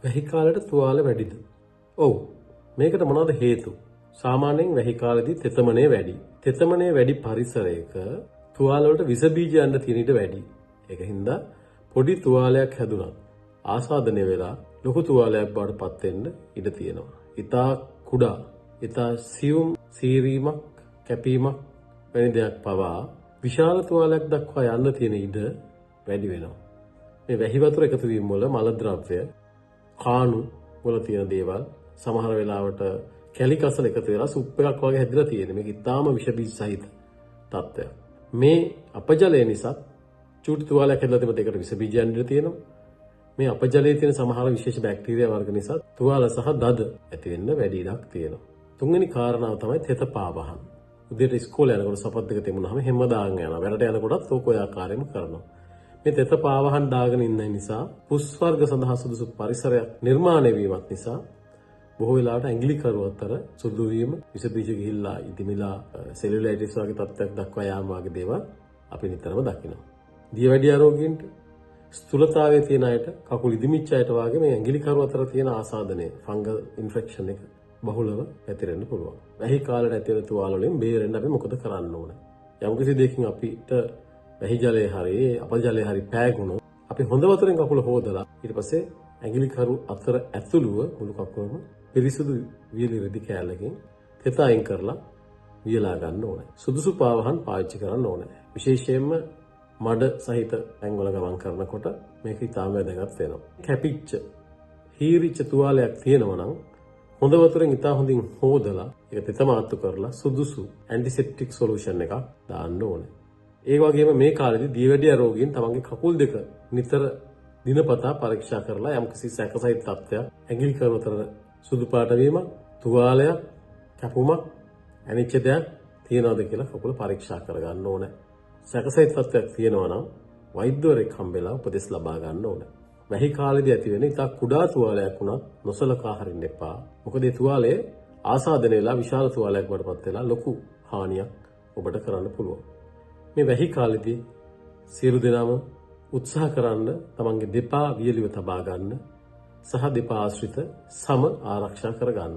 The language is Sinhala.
වැහි කාලයට තුවාල වැඩිද? ඔව්. මේකට මොනවද හේතු? සාමාන්‍යයෙන් වැහි කාලෙදී තෙතමනය වැඩි. තෙතමනය වැඩි පරිසරයක තුවාල වලට විස බීජ යන්න තියෙන ඉඩ වැඩි. ඒකින්ද පොඩි තුවාලයක් හැදුනත් ආසාදනය වෙලා ලොකු තුවාලයක් බවට පත් වෙන්න ඉඩ තියෙනවා. ඊටා කුඩා, ඊටා සියුම් සීරීමක්, කැපීමක් වැනි දෙයක් පවා විශාල තුවාලයක් දක්වා යන්න තියෙන ඉඩ වැඩි වෙනවා. මේ වැහි වතුර එකතු වීම වල මල ද්‍රව්‍ය, කාණු වල තියෙන දේවල් සමහර වෙලාවට කැලිකසල එකතු වෙලා සුප් එකක් වගේ හැදිලා තියෙනවා. මේක ඉතාම විෂ බීජ සහිත තත්ත්වයක්. මේ අපජලය නිසා චූටි තුවාලයක් හැදලා තිබෙත් ඒකට විස බීජයන් ඉඳලා තියෙනවා. මේ අපජලයේ තියෙන සමහර විශේෂ බැක්ටීරියා වර්ග නිසා තුවාල සහ දද ඇති වෙන්න වැඩි ඉඩක් තියෙනවා. තුන්වෙනි කාරණාව තමයි තෙත පාවහන්. උදේට ඉස්කෝලේ යනකොට සපත් දෙක තිබුණාම හැම දාගෙන යනවා. වැඩට යනකොටත් ඕක ඔය ආකාරයෙන්ම කරනවා. මේ තෙත පාවහන් දාගෙන ඉන්න නිසා පුස් වර්ග සඳහා සුදුසු පරිසරයක් නිර්මාණය වීමත් නිසා බොහෝ වෙලාවට ඇඟිලි කරු අතර සුදු වීම, විස බීජ ගිහිල්ලා ඉදිමිලා සෙලියුලයිටිස් වගේ තත්ත්වයක් දක්වා යාම වගේ දේවල් අපි නිතරම දකිනවා. දියවැඩිය රෝගීන්ට, ස්ථූලතාවයේ තියෙන අයට, කකුල් ඉදිමිච්ච අයට වගේ මේ ඇඟිලි කරු අතර තියෙන ආසාදනය, ෆංගල් ඉන්ෆෙක්ෂන් එක බහුලව පැතිරෙන්න පුළුවන්. වැහි කාලයට ඇති වෙන තුවාල වලින් බේරෙන්න අපි මොකද කරන්න ඕන? යම්කිසි දෙයකින් අපිට වැහි ජලයේ හරි අපජලයේ හරි පෑගුණොත් අපි හොඳ වතුරෙන් කකුල හොදලා ඊට පස්සේ ඇඟිලි කරු අතර ඇතුළුව මුළු කකුලම පිරිසුදු වියලි රෙදි කෑල්ලකින් තෙත අයින් කරලා වියලා ගන්න ඕනේ. සුදුසු පාවහන් පාවිච්චි කරන්න ඕනේ. විශේෂයෙන්ම මඩ සහිත ඇඟවල ගමන් කරනකොට මේක ඉතාම වැදගත් වෙනවා. කැපිච්ච, හීරිච්ච තුවාලයක් තියෙනවා නම් හොඳ වතුරෙන් ඉතා හොඳින් හොදලා ඒක තෙත මාත්තු කරලා සුදුසු ඇන්ටිසෙප්ටික් සොලියුෂන් එකක් දාන්න ඕනේ. ඒ වගේම මේ කාලෙදී දියවැඩිය රෝගීන් තමන්ගේ කකුල් දෙක නිතර දිනපතා පරීක්ෂා කරලා යම්කිසි සැකසහිත තත්ත්වයක්, ඇඟිලි කරු අතර සුදු පාට වීමක්, තුවාලයක්, කැපුමක්, ඇනිච්ච දෙයක් තියනවද කියලා කකුල පරීක්ෂා කරගන්න ඕනේ. සැකසහිත තත්ත්වයක් තියෙනවා නම් වෛද්‍යවරයෙක් හම්බෙලා උපදෙස් ලබා ගන්න ඕනේ. වැහි කාලෙදී ඇති වෙන ඉතා කුඩා තුවාලයක් වුණත් නොසලකා හරින්න එපා. මොකද ඒ තුවාලය ආසාදනය වෙලා විශාල තුවාලයක් බවට පත් වෙලා ලොකු හානියක් ඔබට කරන්න පුළුවන්. මේ වැහි කාලෙදී සියලු දෙනාම උත්සාහ කරන්න තමන්ගේ දෙපා වියලිව තබා ගන්න සහ දෙපා ආශ්‍රිත සම ආරක්ෂා කර ගන්න.